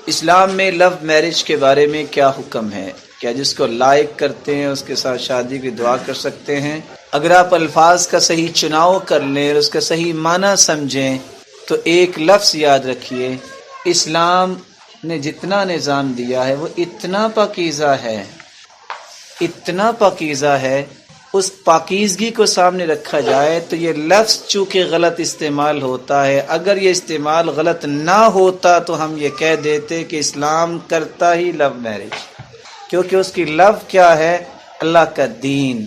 اسلام میں love marriage کے بارے میں کیا حکم ہے؟ کیا جس کو لائق کرتے ہیں اس کے ساتھ شادی کی دعا کر سکتے ہیں؟ اگر آپ الفاظ کا صحیح چناؤ کر لیں اور اس کا صحیح معنی سمجھیں تو ایک لفظ یاد رکھیے، اسلام نے جتنا نظام دیا ہے وہ اتنا پاکیزہ ہے، اتنا پاکیزہ ہے، اس پاکیزگی کو سامنے رکھا جائے تو یہ لفظ چونکہ غلط استعمال ہوتا ہے، اگر یہ استعمال غلط نہ ہوتا تو ہم یہ کہہ دیتے کہ اسلام کرتا ہی لو میرج، کیونکہ اس کی لو کیا ہے؟ اللہ کا دین،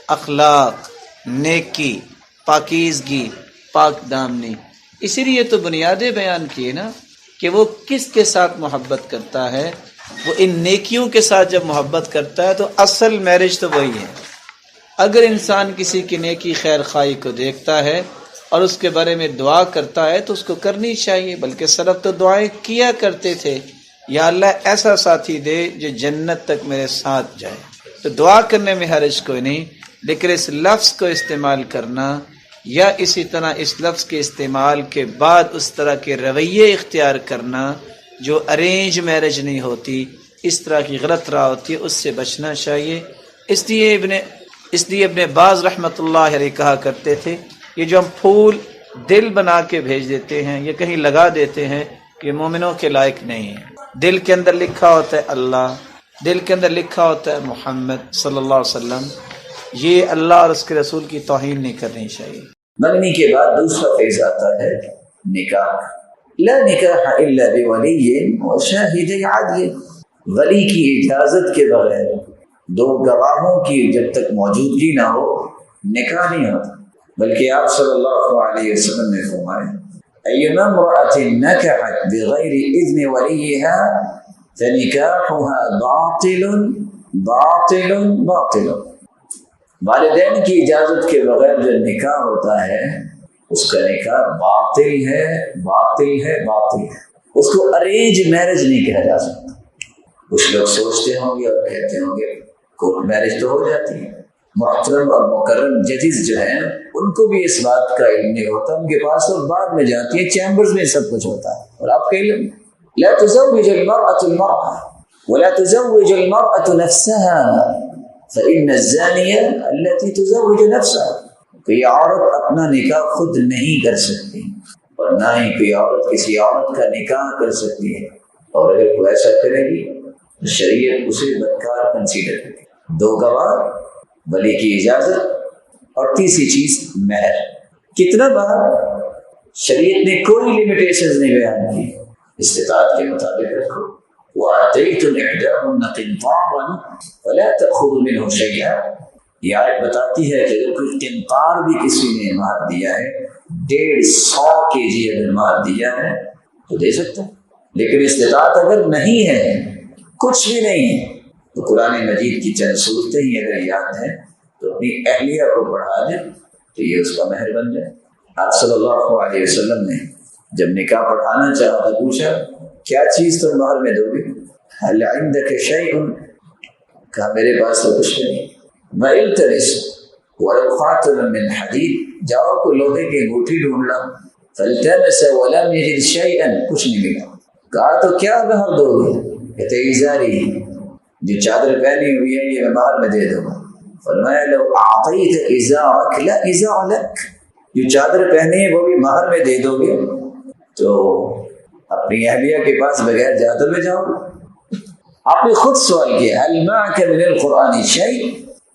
اخلاق، نیکی، پاکیزگی، پاک دامنی۔ اسی لیے تو بنیادیں بیان کیے نا کہ وہ کس کے ساتھ محبت کرتا ہے، وہ ان نیکیوں کے ساتھ جب محبت کرتا ہے تو اصل میرج تو وہی ہے۔ اگر انسان کسی کی نیکی خیر خواہی کو دیکھتا ہے اور اس کے بارے میں دعا کرتا ہے تو اس کو کرنی چاہیے، بلکہ سلف تو دعائیں کیا کرتے تھے، یا اللہ ایسا ساتھی دے جو جنت تک میرے ساتھ جائے۔ تو دعا کرنے میں حرج کوئی نہیں، لیکن اس لفظ کو استعمال کرنا یا اسی طرح اس لفظ کے استعمال کے بعد اس طرح کے رویے اختیار کرنا جو ارینج میرج نہیں ہوتی، اس طرح کی غلط راہ ہوتی ہے، اس سے بچنا چاہیے۔ اس لیے ابن باز رحمۃ اللہ علیہ کہا کرتے تھے، یہ جو ہم پھول دل بنا کے بھیج دیتے ہیں یا کہیں لگا دیتے ہیں کہ مومنوں کے لائق نہیں ہے۔ دل کے اندر لکھا ہوتا ہے اللہ، دل کے اندر لکھا ہوتا ہے محمد صلی اللہ علیہ وسلم، یہ اللہ اور اس کے رسول کی توہین نہیں کرنی چاہیے۔ منگنی کے بعد دوسرا فیض آتا ہے نکاح۔ لا نکاح الا بولی وشاہد عدل، ولی کی اجازت کے بغیر، دو گواہوں کی جب تک موجودگی نہ ہو نکاح نہیں ہوتا۔ بلکہ آپ صلی اللہ علیہ وسلم نے فرمایا ایما امرأة نکحت بغیر اذن ولیہا فنکاحها باطل باطل باطل۔ والدین کی اجازت کے بغیر جو نکاح ہوتا ہے اس کا نکاح باطل ہے باطل ہے باطل ہے، اس کو ارینج میرج نہیں کہا جا سکتا۔ کچھ لوگ سوچتے ہوں گے اور کہتے ہوں گے کورٹ میرج تو ہو جاتی ہے۔ محترم اور مکرم ججز جو ہیں ان کو بھی اس بات کا علم نہیں ہوتا، ان کے پاس تو بعد میں جاتی ہے، چیمبرز میں سب کچھ ہوتا ہے، اور آپ کا علم لا تزوج المرأة المرأة ولا تزوج المرأة نفسها فإن الزانية التي تزوج نفسها۔ کوئی عورت اپنا نکاح خود نہیں کر سکتی اور نہ ہی کوئی عورت کسی عورت کا نکاح کر سکتی ہے، اور اگر کوئی ایسا کرے گی تو شریعت اسے بدکار کنسیڈر کرے گی۔ دو گواہ، ولی کی اجازت، اور تیسری چیز مہر۔ کتنا بار شریعت نے کوئی لیمیٹیشنز نہیں بیان کی، استطاعت کے مطابق رکھو۔ وَآتَيْتُمْ إِحْدَاهُنَّ قِنْطَارًا فَلَا تَأْخُذُوا مِنْهُ شَيْئًا۔ یہ آیت بتاتی ہے کہ اگر کوئی قنطار بھی کسی نے مہر دیا ہے، 150 kg اگر مہر دیا ہے تو دے سکتا ہے، لیکن استطاعت اگر نہیں ہے، کچھ بھی نہیں ہے، تو قرآن مجید کی چند صورتیں ہی اگر یاد ہیں تو اپنی اہلیہ کو پڑھا دیں تو یہ اس کا مہر بن جائے۔ آپ صلی اللہ علیہ وسلم نے جب نکاح پڑھانا چاہا تو پوچھا کیا چیز تم مہر میں دو گے؟ هل عندك شيء؟ کہا میرے پاس تو کچھ نہیں۔ وَالْتَمِسْ وَلَوْ خَاتَمًا مِّنْ حَدِيدٍ، جاؤ کو لوہے کی انگوٹھی ڈھونڈ لا۔ فَالْتَمَسَ وَلَمْ يَجِدْ شَيْئًا، کچھ نہیں ملا۔ کہا تو کیا مہر دو گے؟ کہتے ازاری، جو چادر پہنی ہوئی ہے یہ میں مہر میں دے دوں گا۔ فرمایا لو اعطیت ازارک لا ازار لک، جو چادر پہنی ہے وہ بھی مہر میں دے دو گے تو اپنی اہلیہ کے پاس بغیر جادو میں جاؤ۔ آپ نے خود سوال کیا هل معك من القرآن شيء،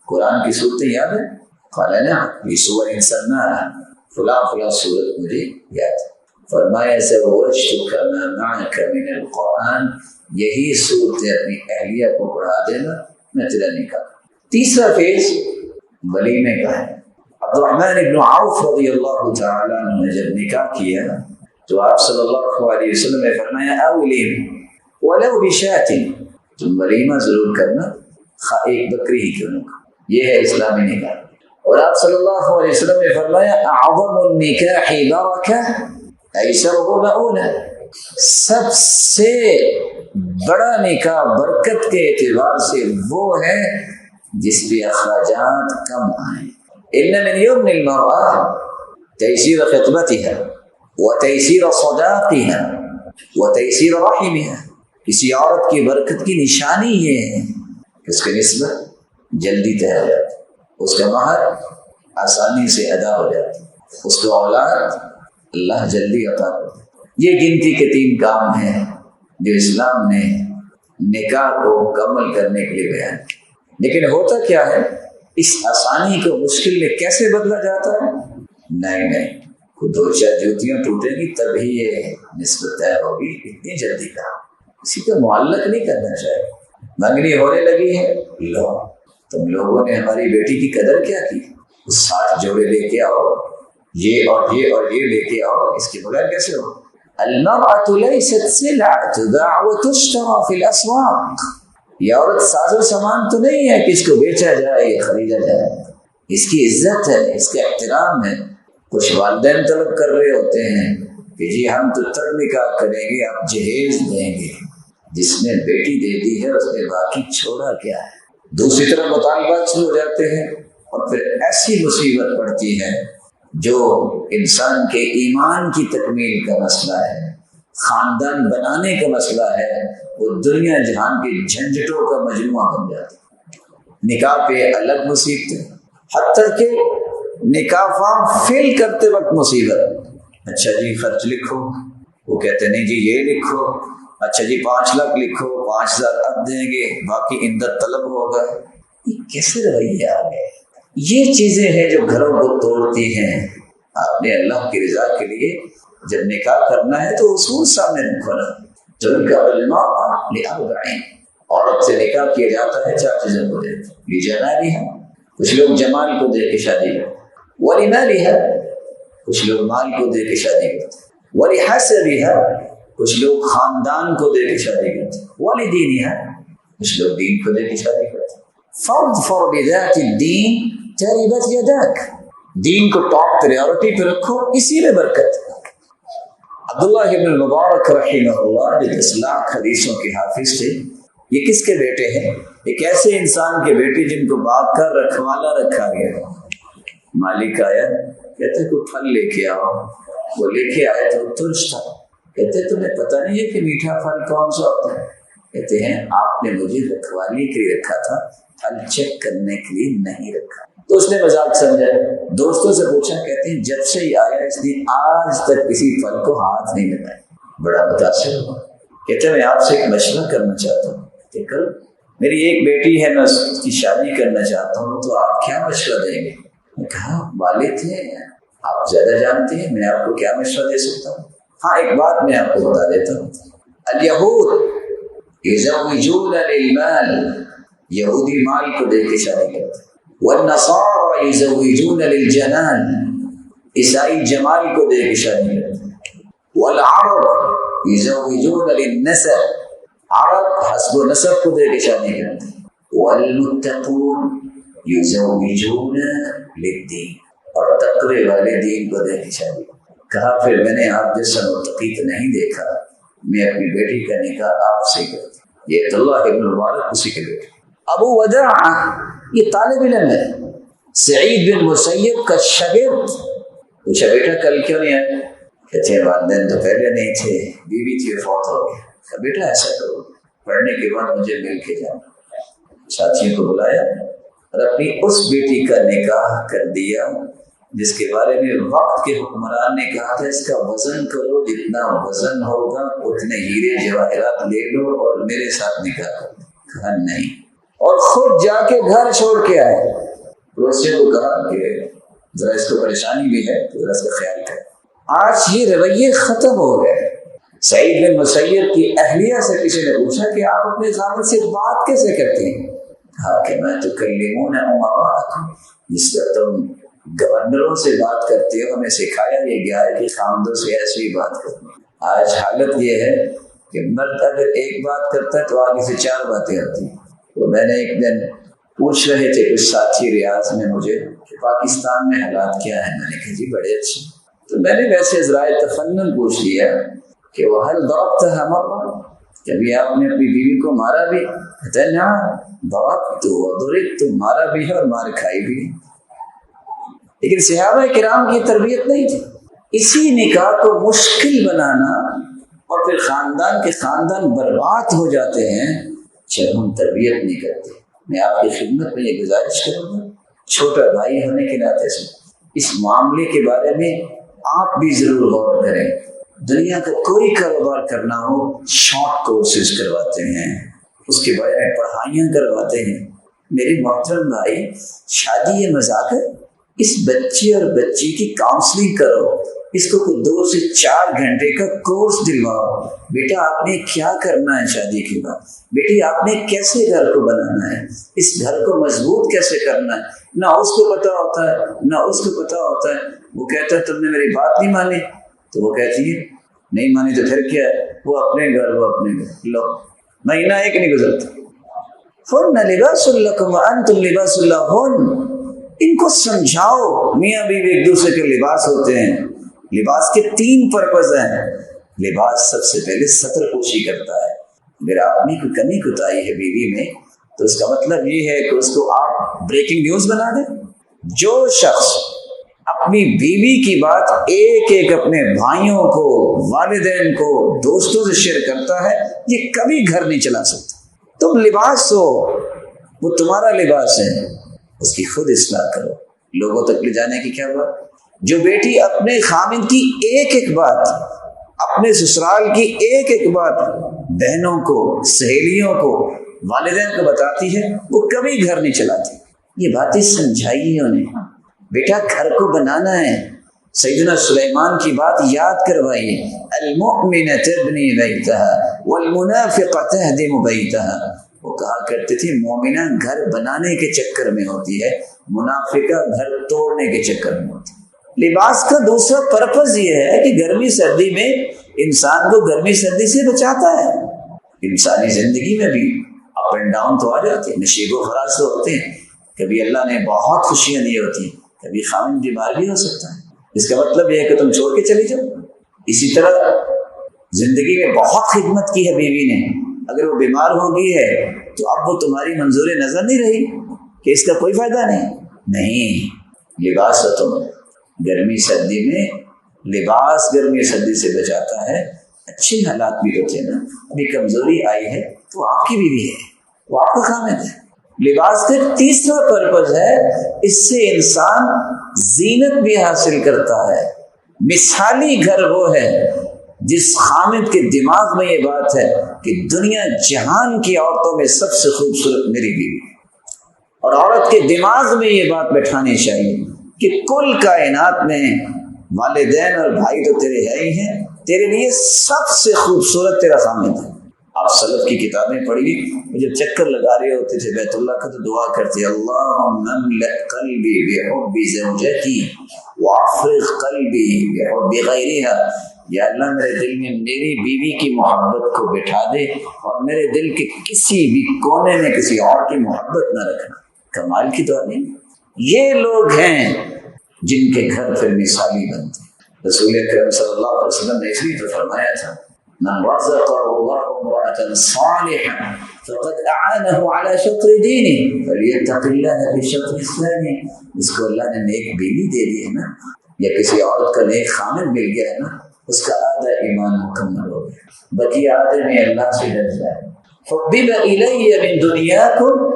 قرآن کی صورتیں یاد ہیں؟ قال نعم في سور سماها فلاں فلاں صورت مجھے یاد ہے۔ فرمایا زوجتك ما معك من القرآن، یہی صورتیں اپنی اہلیہ کو پڑھا دینا، میں تیرا نکاح۔ تیسرا فیض ولیمے کا ہے۔ عبد الرحمن بن عوف رضی اللہ تعالیٰ عنہ نے جب نکاح کیا تو آپ صلی اللہ علیہ وسلم نے فرمایا اولیم ولو بشاۃ، تم ولیمہ ضرور کرنا، ایک بکری ہی کیوں نہ۔ یہ ہے اسلامی نکاح۔ اور آپ صلی اللہ علیہ وسلم نے فرمایا اعظم النکاح برکہ ایسرہ مؤونہ، سب سے بڑا نکاح برکت کے اعتبار سے وہ ہے جس پہ اخراجات کم آئیں۔ ان من یمن المرأة تیسیر خطبتها وتیسیر صداقها وتیسیر رحمها، کسی عورت کی برکت کی نشانی یہ ہے کہ اس کی نسبت جلدی طے ہو جاتی، اس کا مہر آسانی سے ادا ہو جاتی، اس کو اولاد اللہ جلدی عطا کرتا۔ یہ گنتی کے 3 کام ہیں جو اسلام نے نکاح کو مکمل کرنے کے لیے بیان کیا۔ لیکن ہوتا کیا ہے، اس آسانی کو مشکل میں کیسے بدلا جاتا ہے؟ نہیں، 2-4 جوتیاں ٹوٹیں گی تبھی یہ نسبت طے ہوگی، اتنی جلدی کا کسی کو معلق نہیں کرنا چاہیے۔ منگنی ہونے لگی ہے، لو تم لوگوں نے ہماری بیٹی کی قدر کیا کی، 60 جوڑے لے کے آؤ، یہ اور یہ اور یہ لے کے آؤ، اس کے بغیر کیسے ہو؟ المرأة ليست سلعة تباع وتشترى في الأسواق۔ یہ عورت ساز و سامان تو نہیں ہے کہ اس کو بیچا جائے یا خریدا جائے، اس کی عزت ہے، اس کا احترام ہے۔ کچھ والدین طلب کر رہے ہوتے ہیں کہ جی ہم تو تب نکاح کریں گے، آپ جہیز دیں گے، جس نے بیٹی دے دی ہے اس نے باقی چھوڑا کیا ہے۔ دوسری طرف مطالبات شروع ہو جاتے ہیں اور پھر ایسی مصیبت پڑتی ہے جو انسان کے ایمان کی تکمیل کا مسئلہ ہے، خاندان بنانے کا مسئلہ ہے، وہ دنیا جہان کے جھنجھٹوں کا مجموعہ بن جاتا ہے۔ نکاح پہ الگ مصیبتیں، حتیٰ کہ نکاح فارم فل کرتے وقت مصیبت۔ اچھا جی خرچ لکھو، وہ کہتے نہیں جی یہ لکھو، اچھا جی 5 لاکھ لکھو، 5,000 اب دیں گے، باقی اندر طلب ہوگا۔ یہ کیسے رویے آ گئے؟ یہ چیزیں ہیں جو گھروں کو توڑتی ہیں۔ آپ نے اللہ کی رضا کے لیے جب نکاح کرنا ہے تو اصول سامنے رکھو نا۔ عورت سے نکاح کیا جاتا ہے 4 چیزوں کو دیکھ، لجمالها، کچھ لوگ جمال کو دیکھ کے شادی کرتے، ولمالها، کچھ لوگ مال کو دیکھ کے شادی کرتے، ولحسبها، کچھ لوگ خاندان کو دیکھ کے شادی کرتے، ولدینها، کچھ لوگ دین کو دیکھ کے شادی کرتے۔ فاظفر بذات الدین تربت یداک، دین کو ٹاپ پریورٹی پہ رکھو، اسی میں برکت۔ عبداللہ ابن المبارک رحمہ اللہ جو 10 لاکھ حدیثوں کے حافظ تھے، یہ کس کے بیٹے ہیں؟ ایک ایسے انسان کے بیٹے جن کو باغ کا رکھوالا رکھا گیا۔ مالک آیا، کہتے کوئی پھل لے کے آؤ، وہ لے کے آئے تو ترش تھا، کہتے تمہیں پتہ نہیں ہے کہ میٹھا پھل کون سا ہوتا ہے؟ کہتے ہیں آپ نے مجھے رکھوالی کے لیے رکھا تھا، پھل چیک کرنے کے لیے نہیں رکھا۔ تو اس نے مذاق سمجھا، دوستوں سے پوچھا، کہتے ہیں جب سے ہی آیا اس نے آج تک کسی پھل کو ہاتھ نہیں لگایا۔ بڑا متاثر ہوا، کہتے ہیں میں آپ سے ایک مشورہ کرنا چاہتا ہوں کہ کل میری ایک بیٹی ہے، میں اس کی شادی کرنا چاہتا ہوں، تو آپ کیا مشورہ دیں گے؟ میں کہا والد ہیں، آپ زیادہ جانتے ہیں، میں آپ کو کیا مشورہ دے سکتا ہوں؟ ہاں ایک بات میں آپ کو بتا دیتا ہوں، الیہود یزوجون للمال، یہودی مال کو دے کے شادی کرتے ہیں، والنصارى یزوجون للجمال، عیسائی جمال کو دے کے شادی کرتے ہیں، والعرب یزوجون للنسب، عرب حسب و نسب کو دے کے شادی کرتے ہیں، والمتقون یزوجون للدین، اور تقوی والے دین کو دے کے شادی۔ کہا پھر میں نے آپ جیسا متقی تو نہیں دیکھا، میں اپنی بیٹی کا نکاح آپ سے کرتا ہوں۔ یہ عبداللہ ابن مبارک اسی کے بیٹے۔ ابو وداع یہ طالب علم ہے، سعید بن مسیب کا شاگرد۔ پوچھا بیٹا کل کیوں نہیں آئے؟ کہتے ہیں والدین تو پہلے نہیں تھے، بیوی تھی فوت ہو گئی۔ کہا بیٹا ایسا کرو، پڑھنے کے بعد مجھے مل کے جانا۔ ساتھیوں کو بلایا اور اپنی اس بیٹی کا نکاح کر دیا جس کے بارے میں وقت کے حکمران نے کہا تھا اس کا وزن کرو، جتنا وزن ہوگا اتنے ہیرے جواہرات لے لو اور میرے ساتھ نکاح کرو۔ کہا نہیں، اور خود جا کے گھر چھوڑ کے آئے۔ پڑوسیوں کو کہا کہ ذرا اس کو پریشانی بھی ہے، ذرا اس کا خیال کریں۔ آج یہ رویے ختم ہو گئے۔ سعید بن مسیب کی اہلیہ سے کسی نے پوچھا کہ آپ اپنے خاوند سے بات کیسے کرتے ہیں؟ کہا کہ میں تکلمون امراءکم، جس طرح تم گورنروں سے بات کرتے ہو، ہمیں سکھایا یہ گیا ہے کہ خاوندوں سے ایسی ہی بات کرنی۔ آج حالت یہ ہے کہ مرد اگر ایک بات کرتا ہے تو آگے سے 4 باتیں آتی ہیں۔ تو میں نے ایک دن پوچھ رہے تھے کچھ ساتھی ریاض میں مجھے کہ پاکستان میں حالات کیا ہیں، میں نے کہا جی بڑے اچھے۔ تو میں نے ویسے ذرائع تفنن پوچھ لیا کہ وہ حل ضربت ہمارا، کبھی آپ نے اپنی بیوی کو مارا بھی؟ کہتے ہیں نا ضربت وضربت، مارا بھی ہے اور مار کھائی بھی ہے۔ لیکن صحابہ کرام کی تربیت نہیں تھی۔ اسی نکاح کو مشکل بنانا اور پھر خاندان کے خاندان برباد ہو جاتے ہیں جب ہم تربیت نہیں کرتے۔ میں آپ کی خدمت میں یہ گزارش کروں گا، چھوٹا بھائی ہونے کے ناطے سے اس معاملے کے بارے میں آپ بھی ضرور غور کریں۔ دنیا کا کوئی کاروبار کرنا ہو شارٹ کورسز کرواتے ہیں، اس کے بارے میں پڑھائیاں کرواتے ہیں۔ میرے محترم بھائی، شادی یہ مذاق ہے؟ اس بچے اور بچی کی کاؤنسلنگ کرو، اس کو 2 سے 4 گھنٹے کا کورس دلواؤ۔ بیٹا آپ نے کیا کرنا ہے شادی کے بعد، بیٹی آپ نے کیسے گھر کو بنانا ہے، اس گھر کو مضبوط کیسے کرنا ہے۔ نہ اس کو پتا ہوتا ہے نہ اس کو پتا ہوتا ہے۔ وہ کہتا ہے تم نے میری بات نہیں مانی، تو وہ کہتی ہے نہیں مانی تو پھر کیا ہے، وہ اپنے گھر لو، مہینہ ایک نہیں گزرتا۔ ہن لباس لکم وانتم لباس لہن، ان کو سمجھاؤ میاں بیوی ایک دوسرے کے لباس ہوتے ہیں۔ لباس کے 3 پرپز ہیں۔ لباس سب سے پہلے ستر پوشی کرتا ہے۔ اگر آپ نے کوئی کمی کوتاہی ہے بیوی میں تو اس کا مطلب یہ ہے کہ اس کو آپ بریکنگ نیوز بنا دیں۔ جو شخص اپنی بیوی کی بات ایک ایک اپنے بھائیوں کو، والدین کو، دوستوں سے شیئر کرتا ہے، یہ کبھی گھر نہیں چلا سکتا۔ تم لباس ہو، وہ تمہارا لباس ہے، اس کی خود اصلاح کرو۔ لوگوں تک لے جانے کی کیا بات؟ جو بیٹی اپنے خامند کی ایک ایک بات، اپنے سسرال کی ایک ایک بات بہنوں کو، سہیلیوں کو، والدین کو بتاتی ہے، وہ کبھی گھر نہیں چلاتی۔ یہ باتیں سمجھائیے انہیں، بیٹا گھر کو بنانا ہے۔ سیدنا سلیمان کی بات یاد کروائیے، المؤمنہ تبنی بیتہا والمنافقہ تہدم بیتہا۔ وہ کہا کرتے تھے مومنہ گھر بنانے کے چکر میں ہوتی ہے، منافقہ گھر توڑنے کے چکر میں ہوتی ہے۔ لباس کا دوسرا پرپز یہ ہے کہ گرمی سردی میں انسان کو گرمی سردی سے بچاتا ہے۔ انسانی زندگی میں بھی اپ اینڈ ڈاؤن تو آ جاتے ہیں، نشیب و فراز تو ہوتے ہیں، کبھی اللہ نے بہت خوشیاں دی ہوتی ہیں، کبھی خامن بیمار بھی ہو سکتا ہے۔ اس کا مطلب یہ ہے کہ تم چھوڑ کے چلی جاؤ۔ اسی طرح زندگی میں بہت خدمت کی ہے بیوی نے، اگر وہ بیمار ہو گئی ہے تو اب وہ تمہاری منظور نظر نہیں رہی کہ اس کا کوئی فائدہ نہیں۔ لباس ہے تم گرمی سردی میں، لباس گرمی سردی سے بچاتا ہے۔ اچھے حالات بھی ہوتے ہیں نا، ابھی کمزوری آئی ہے تو آپ کی بیوی ہے، وہ آپ کا خامد ہے۔ لباس کا تیسرا پرپز ہے، اس سے انسان زینت بھی حاصل کرتا ہے۔ مثالی گھر وہ ہے جس خامد کے دماغ میں یہ بات ہے کہ دنیا جہان کی عورتوں میں سب سے خوبصورت میری بیوی، اور عورت کے دماغ میں یہ بات بٹھانی چاہیے کہ کل کائنات میں والدین اور بھائی تو تیرے ہے ہی ہیں، تیرے لیے سب سے خوبصورت تیرا خامد ہے۔ آپ سلف کی کتابیں پڑھیے، جب چکر لگا رہے ہوتے تھے بیت اللہ کا تو دعا کرتے اللہم املأ قلبی بحب زوجتی وافرغ قلبی بحب غیرہا، یا اللہ میرے دل میں میری بیوی کی محبت کو بٹھا دے اور میرے دل کے کسی بھی کونے میں کسی اور کی محبت نہ رکھنا۔ کمال کی دعا نہیں؟ یہ لوگ ہیں جن کے گھر پھر مثالی بنتے ہیں۔ رسول اکرم صلی اللہ علیہ وسلم نے اس لیے تو فرمایا تھا من رزقه الله امرأة صالحة فقد أعانه على شطر دينه فليتق الله في الشطر الثاني۔ جس کو اللہ نے نیک بیوی دے دی ہے نا، یا کسی عورت کا نیک خامد مل گیا ہے نا، اس کا آدھا ایمان مکمل ہو گیا، بقی آدھے میں اللہ سے ڈر جائے۔ حبب الی من دنیاکم،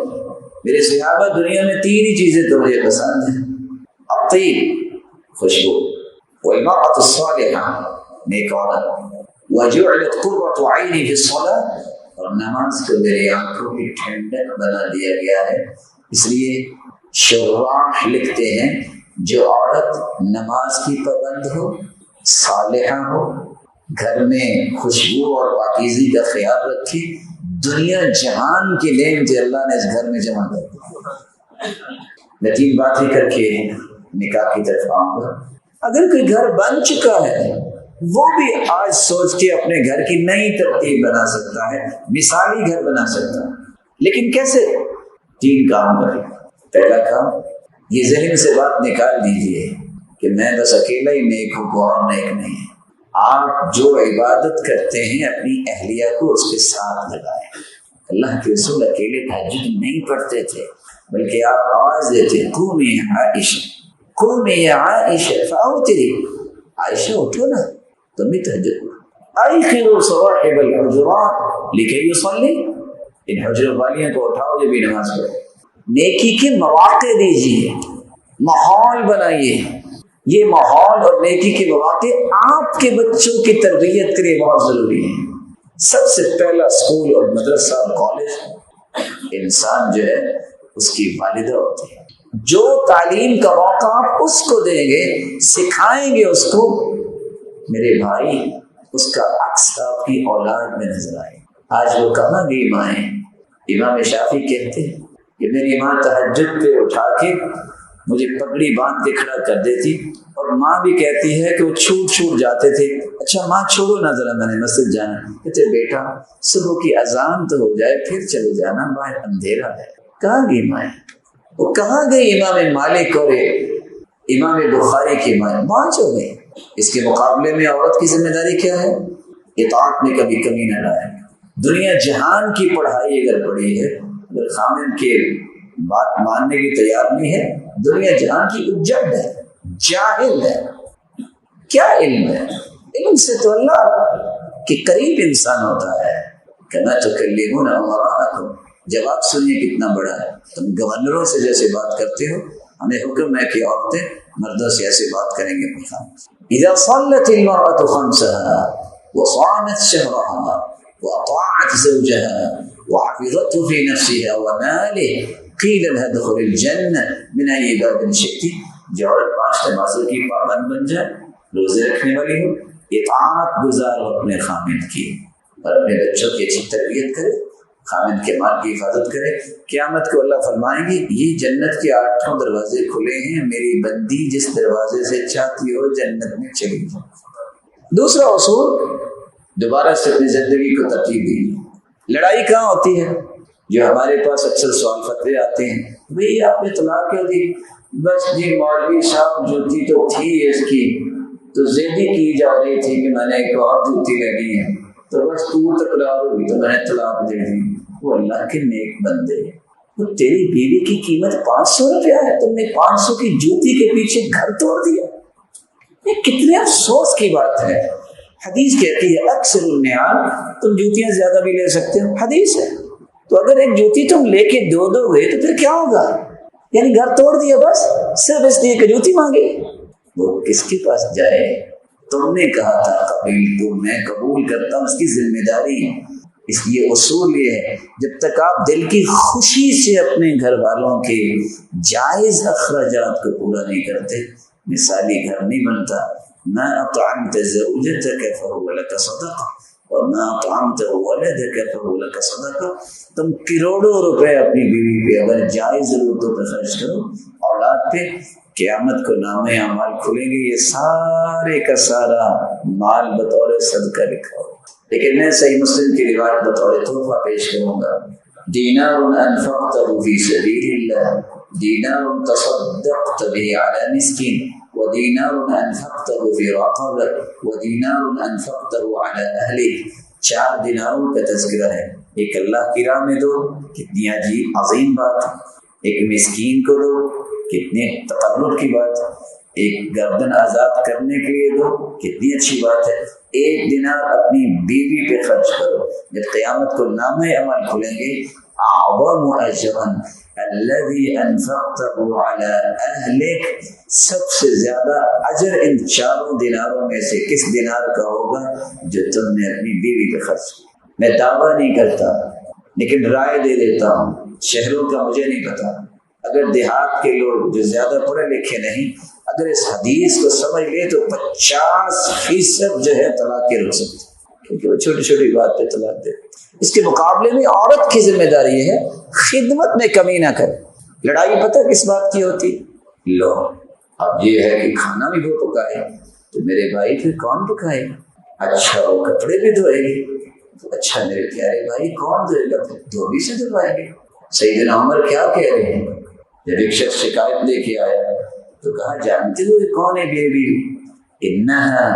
میرے صحابہ دنیا میں 3 ہی چیزیں تو مجھے پسند ہیں، الطیب خوشبو، والمرأة الصالحة نیک عورت، وجعلت قرۃ عینی فی الصلاۃ، اور نماز کو میری آنکھوں کی ٹھنڈک بنا دیا گیا ہے۔ اس لیے شراح لکھتے ہیں جو عورت نماز کی پابند ہو، صالحہ ہو، گھر میں خوشبو اور پاکیزگی کا خیال رکھے، دنیا جہان کی نعمت اللہ نے اس گھر میں جمع کر دی۔ میں 3 باتیں کر کے نکاح کی طرف آؤں گا۔ اگر کوئی گھر بن چکا ہے وہ بھی آج سوچ کے اپنے گھر کی نئی ترتیب بنا سکتا ہے، مثالی گھر بنا سکتا ہے۔ لیکن کیسے؟ 3 کام کریں۔ پہلا کام، یہ ذہن سے بات نکال دیجئے کہ میں بس اکیلا ہی نیک ہوں، کوئی اور نیک نہیں ہے۔ آپ جو عبادت کرتے ہیں اپنی اہلیہ کو اس کے ساتھ لگائیں۔ اللہ کے رسول اکیلے تہجد نہیں پڑھتے تھے، بلکہ آپ آواز دیتے قومی عائشہ، قومی عائشہ فاوتری، عائشہ اٹھو نا، تم بھی تہجد پڑھو۔ ایقظوا صواحب الحجرات لکی یصلی، ان حجرت والیوں کو اٹھاؤ یہ بھی نماز پڑھے۔ نیکی کے مواقع دیجیے، ماحول بنائیے۔ یہ ماحول اور نیکی کے مواقع آپ کے بچوں کی تربیت کے لیے بہت ضروری ہے۔ سب سے پہلا اسکول اور مدرسہ اور کالج انسان جو ہے اس کی والدہ ہوتی ہے۔ جو تعلیم کا موقع آپ اس کو دیں گے، سکھائیں گے اس کو، میرے بھائی اس کا عکس آپ کی اولاد میں نظر آئے۔ آج وہ کہاں گئی مائیں؟ امام شافعی کہتے ہیں کہ میری ماں تہجد پہ اٹھا کے مجھے پگڑی باندھ کے کھڑا کر دیتی، اور ماں بھی کہتی ہے کہ وہ چھوٹ جاتے تھے۔ اچھا ماں چھوڑو نا ذرا، میں نے مسجد جانا۔ کہتے بیٹا صبح کی اذان تو ہو جائے پھر چلے جانا، باہر اندھیرا ہے۔ کہاں گئی مائیں؟ وہ کہاں گئی امام مالک اور امام بخاری کی مائیں؟ پانچ ہو گئی۔ اس کے مقابلے میں عورت کی ذمہ داری کیا ہے؟ اطاعت میں کبھی کمی نہ لائے۔ دنیا جہان کی پڑھائی اگر پڑھی ہے، اگر خامن کے بات ماننے کی تیار نہیں ہے، دنیا جہان کی اجڑ ہے، جاہل ہے۔ کیا علم ہے؟ علم سے تو اللہ کے قریب انسان ہوتا ہے۔ کنا تکلمون امراءکم، جواب سنیے کتنا بڑا ہے۔ تم گورنروں سے جیسے بات کرتے ہو، ہمیں حکم ہے کہ عورتیں مردوں سے ایسے بات کریں گے۔ اذا صلت المرأة خمسها وصامت شهرها واطاعت زوجها وحفظته في نفسها وماله قیل لها ادخل الجنہ من ای باب شئت۔ جو عورت 5 نمازوں کی پابند بن جائے، روزے رکھنے والی ہو، اطاعت گزار ہو اپنے خامد کی، اور اپنے بچوں کی اچھی تربیت کرے، خامد کے مال کی حفاظت کرے، قیامت کو اللہ فرمائیں گے یہ جنت کے 8 دروازے کھلے ہیں، میری بندی جس دروازے سے چاہتی ہو جنت میں چلی جائے۔ دوسرا اصول، دوبارہ سے اپنی زندگی کو ترتیب دی۔ لڑائی کہاں ہوتی ہے؟ جو ہمارے پاس اکثر سوال فتوے آتے ہیں، بھئی آپ نے طلاق کیوں دی؟ بس جی مولوی صاحب جوتی تو تھی اس کی، تو زیدی کی جا رہی تھی کہ میں نے ایک اور جوتی لگی ہے، تو بس تو تکرار ہوئی تو میں نے طلاق دے دی۔ وہ اللہ کے نیک بندے، وہ تیری بیوی کی قیمت 500 روپیہ ہے، تم نے 500 کی جوتی کے پیچھے گھر توڑ دیا۔ یہ کتنے افسوس کی بات ہے۔ حدیث کہتی ہے اکثر النعال، تم جوتیاں زیادہ بھی لے سکتے ہو، حدیث ہے۔ تو اگر ایک جوتی تم لے کے دو گے تو پھر کیا ہوگا؟ یعنی گھر توڑ دیا بس صرف اس لیے کہ جوتی مانگی؟ وہ کس کے پاس جائے؟ تم نے کہا تھا قبیل تو میں قبول کرتا ہوں، اس کی ذمہ داری ہے۔ اس لیے اصول یہ ہے جب تک آپ دل کی خوشی سے اپنے گھر والوں کے جائز اخراجات کو پورا نہیں کرتے، مثالی گھر نہیں بنتا۔ ما اطعمت زوجتك فهو لك صدقہ وما اطعمت ولدك فهو لك صدقہ۔ تم کروڑوں روپے اپنی بیوی پہ اگر جائز ضرورتوں پہ خرچ کرو، اولاد پہ، قیامت کو نامے اعمال کھلیں گے، یہ سارے کا سارا مال بطور صدقہ لکھا ہو۔ لیکن میں صحیح مسلم کی روایت بطور تحفہ پیش کروں گا۔ دینار انفقته فی سبیل اللہ، دینار تصدقت به علی مسکین، ودینار انفقته فی رقبہ، ودینار انفقته علی اہلک۔ 4 دیناروں کا تذکرہ ہے۔ ایک اللہ کی راہ میں دو، کتنی عجیب عظیم بات ہے۔ ایک مسکین کو دو، کتنی تقرب کی بات ہے۔ ایک گردن آزاد کرنے کے لیے دو، کتنی اچھی بات ہے۔ 1 دینار اپنی بیوی پہ خرچ کرو، جب قیامت کو نامے عمل کھلیں گے، اعظم اجرا الذي انفقته على اهلك، سب سے زیادہ اجر ان 4 دیناروں میں سے کس دینار کا ہوگا جو تم نے اپنی بیوی پہ خرچ کیا۔ میں دعویٰ نہیں کرتا لیکن رائے دے دیتا ہوں، شہروں کا مجھے نہیں پتا، اگر دیہات کے لوگ جو زیادہ پڑھے لکھے نہیں اگر اس حدیث کو سمجھ لے تو 50% جو ہے طلاق کے رک سکتے، کیونکہ وہ چھوٹی چھوٹی بات پہ طلاق دے۔ اس کے مقابلے میں عورت کی ذمہ داری یہ ہے خدمت میں کمی نہ کرے۔ لڑائی پتہ کس بات کی ہوتی؟ لو اب یہ ہے کہ کھانا بھی وہ پکائے تو میرے بھائی پھر کون پکائے گا؟ اچھا وہ کپڑے بھی دھوئے گی، اچھا میرے پیارے بھائی کون دھوئے گا؟ پھر دھوبی سے دھوائیں گے۔ سیدنا عمر کیا کہہ رہے ہیں؟ جب ایک شخص شکایت لے کے آیا تو کہا جانتے ہو یہ کون ہے بیوی؟ انہا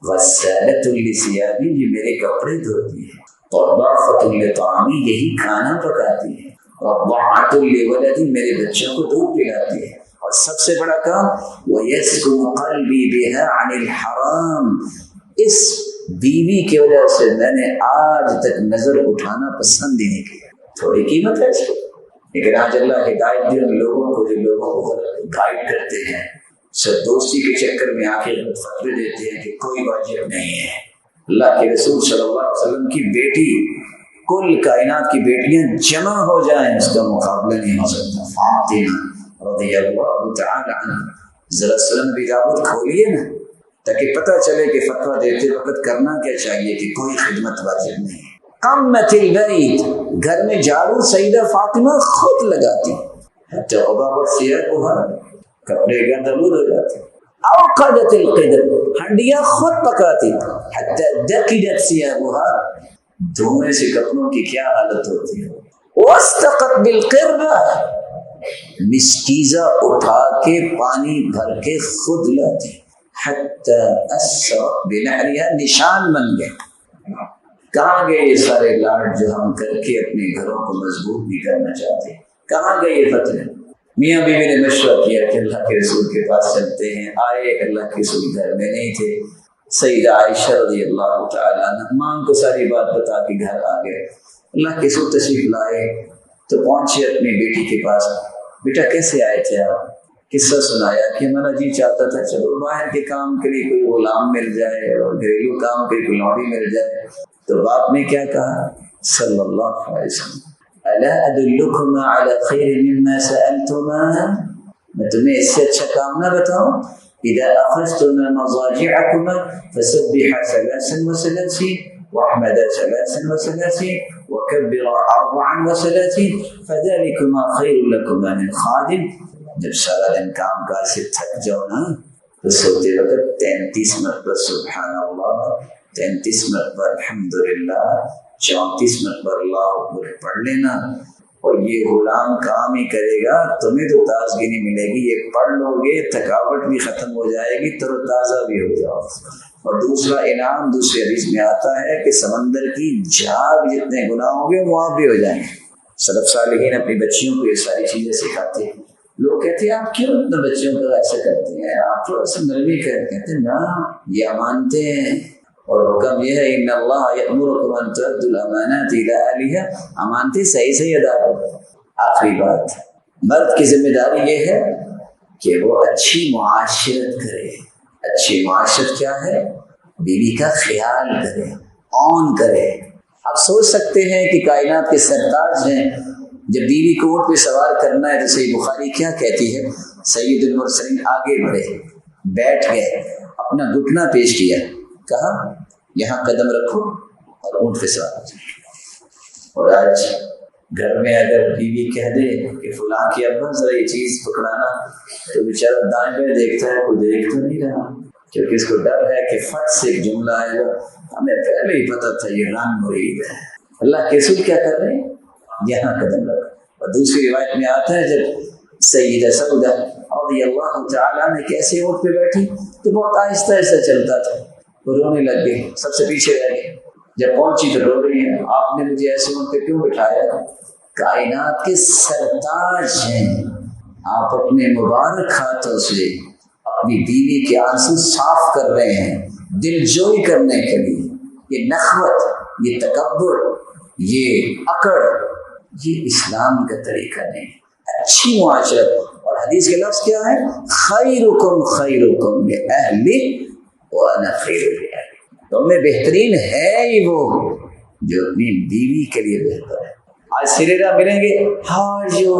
غسالۃ لثیابی، یہ میرے کپڑے دھوتی ہے، طباخۃ لطعامی، یہی کھانا پکاتی ہے، رضاعۃ لولدی، میرے بچوں کو دودھ پلاتی ہے، اور سب سے بڑا کام وَيَسْكُنُ قَلْبِي بِهَا عَنِ الْحَرَامِ، اس بیوی کی وجہ سے میں نے آج تک نظر اٹھانا پسند ہی نہیں کیا. تھوڑی قیمت ہے اس کو، لیکن آج اللہ ہدایت دی ان لوگوں کو جو لوگوں کو گائیڈ کرتے ہیں، سب دوستی کے چکر میں آ کے فتوے دیتے ہیں کہ کوئی واجب نہیں ہے. اللہ کے رسول صلی اللہ علیہ وسلم کی بیٹی کل کائنات کی بیٹیاں جمع ہو جائیں اس کا مقابلہ نہیں ہو سکتا. فاطمہ رضی اللہ تعالی عنہ، ذرا سلم بھی دعوت کھولیے نا تاکہ پتہ چلے کہ فتویٰ دیتے وقت کرنا کیا چاہیے کہ کوئی خدمت واجب نہیں. قمت البیت، گھر میں جھاڑو سیدہ فاطمہ خود لگاتی، حتی غبارت ثیابها، کپڑے گندلود ہو جاتے. اوقدت القدر، ہنڈیاں خود پکاتی، حتی دقدت ثیابها، دھونے سے کپڑوں کی کیا حالت ہوتی ہے. واستقت بالقربہ، مسکیزہ اٹھا کے پانی بھر کے خود لاتی، حتی اسرت بنہریہ، نشان بن گئے. کہاں گئے یہ سارے لاڈ جو ہم کر کے اپنے گھروں کو مضبوط بھی کرنا چاہتے ہیں؟ کہاں گئے یہ فتوے؟ میاں بیوی نے مشورہ کیا کہ اللہ کے رسول کے پاس چلتے ہیں. آئے، اللہ کے رسول گھر میں نہیں تھے. سیدہ عائشہ رضی اللہ تعالی عنہ ماں کو ساری بات بتا کے گھر آ گئے. اللہ کے رسول تشریف لائے تو پہنچے اپنی بیٹی کے پاس. بیٹا کیسے آئے تھے آپ؟ قصہ سنایا کہ ہمارا جی چاہتا تھا چلو باہر کے کام کے لیے کوئی غلام مل جائے اور گھریلو کام کے لیے کوئی لوڈی مل جائے. تو باپ نے کیا کہا صلی اللہ علیہ وسلم، الا ادلکما علی خیر مما سألتما، میں تمہیں اس سے اچھا کام نہ بتاؤں؟ اذا اخذتما مضاجعكما فسبحا 33 واحمدا 33 وكبرا 34 فذلكما خير لكما من خادم. جب سارا دن کام کاج سے تھک جاؤ نا تو سوتے وقت 33 مرتبہ سبحان اللہ، 33 مرتبہ الحمدللہ، 34 مرتبہ اللہ اکبر پڑھ لینا. اور یہ غلام کام ہی کرے گا، تمہیں تو تازگی نہیں ملے گی. یہ پڑھ لو گے تھکاوٹ بھی ختم ہو جائے گی، تر و تازہ بھی ہو جاؤ. اور دوسرا انعام دوسرے حدیث میں آتا ہے کہ سمندر کی جھاگ جتنے گناہ ہوں گے وہ آپ بھی ہو جائیں گے. سلف صالحین اپنی بچیوں کو یہ ساری چیزیں سکھاتے ہیں. لوگ کہتے ہیں آپ کیوں اتنا بچوں کو ایسا کرتے ہیں، آپ تھوڑا سا نرمی کہتے ہیں نا، یہ مانتے ہیں. اور حکم یہ ہے ان اللہ یأمرکم ان تؤدوا الامانات الی اہلها، امانتیں صحیح ادا کرو. آخری بات، مرد کی ذمہ داری یہ ہے کہ وہ اچھی معاشرت کرے. اچھی معاشرت کیا ہے؟ بیوی کا خیال کرے، اون کرے. آپ سوچ سکتے ہیں کہ کائنات کے سرتاج ہیں، جب بیوی کو اونٹ پہ سوار کرنا ہے تو صحیح بخاری کیا کہتی ہے؟ سید المرسلین آگے بڑھے، بیٹھ گئے، اپنا گھٹنا پیش کیا، کہا یہاں قدم رکھو اور اونٹ پہ سوار. اور آج گھر میں اگر بیوی کہہ دے کہ فلاں کی ابا ذرا یہ چیز پکڑانا، تو بیچارہ دائیں بائیں دیکھتا ہے، کوئی دیکھ تو نہیں رہا، کیونکہ اس کو ڈر ہے کہ فٹ سے ایک جملہ آئے گا، ہمیں پہلے ہی پتا تھا یہ رنگ مرید ہے. اللہ کے رسول کیا کر رہے ہیں؟ یہاں قدم رکھو. اور دوسری روایت میں آتا ہے جب سیدہ سودہ رضی اللہ تعالیٰ عنہ کیسے اونٹ پہ بیٹھی تو بہت آہستہ آہستہ چلتا تھا، وہ رونے لگ گئی، سب سے پیچھے رہ گئی. جب پہنچی تو رو رہی ہے، آپ نے مجھے ایسے اونٹ پہ کیوں بٹھایا؟ کائنات کے سرتاج ہیں، آپ اپنے مبارک ہاتھوں سے اپنی بیوی کے آنسو صاف کر رہے ہیں دل جوئی کرنے کے لیے. یہ نخوت، یہ تکبر، یہ اکڑ، یہ اسلام کا طریقہ نہیں. اچھی معاشرت. اور حدیث کے لفظ کیا ہے؟ خیرکم خیرکم لأہلی وانا خیر لأہلی. تم میں بہترین ہے ہی وہ جو اپنی بیوی کے لیے بہتر ہے. آج سریرا ملیں گے، ہاں جو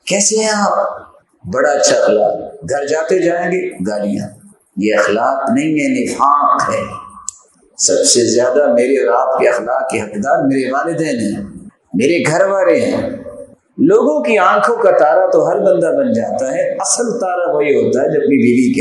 کیسے ہیں آپ، بڑا اچھا اخلاق. گھر جاتے جائیں گے گالیاں. یہ اخلاق نہیں ہے، نفاق ہے. سب سے زیادہ میرے اور آپ کے اخلاق کے حقدار میرے والدین ہیں، میرے گھر والے ہیں. لوگوں کی آنکھوں کا تارا تو ہر بندہ بن جاتا ہے، اصل تارا وہی ہوتا ہے جو اپنی بیوی کے